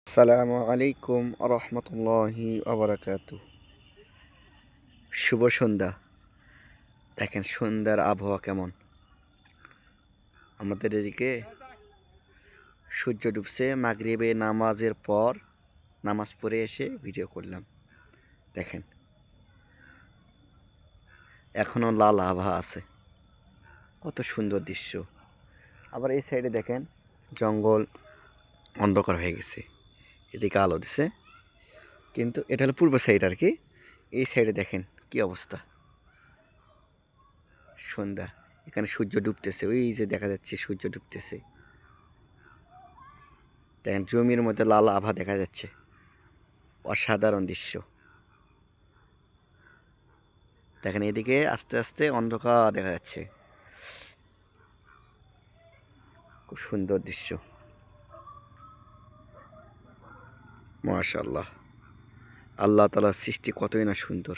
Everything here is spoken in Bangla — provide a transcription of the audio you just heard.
আসসালামু আলাইকুম রহমতুল্লাহি আবরাকাতু। শুভ সন্ধ্যা। দেখেন সন্ধ্যার আবহাওয়া কেমন। আমাদের এদিকে সূর্য ডুবছে। মাগরিবে নামাজের পর নামাজ পড়ে এসে ভিডিও করলাম। দেখেন এখনও লাল আভা আছে, কত সুন্দর দৃশ্য। আবার এই সাইডে দেখেন জঙ্গল অন্ধকার হয়ে গেছে, এদিকে আলো দিছে, কিন্তু এটা হলো পূর্ব সাইড আর কি। এই সাইডে দেখেন কি অবস্থা। সন্ধ্যা, এখানে সূর্য ডুবতেছে, ওই যে দেখা যাচ্ছে সূর্য ডুবতেছে। দেখেন জমির মধ্যে লাল আভা দেখা যাচ্ছে, অসাধারণ দৃশ্য। দেখেন এদিকে আস্তে আস্তে অন্ধকার দেখা যাচ্ছে, খুব সুন্দর দৃশ্য। মাশাআল্লাহ, আল্লাহ তাআলার সৃষ্টি কতই না সুন্দর।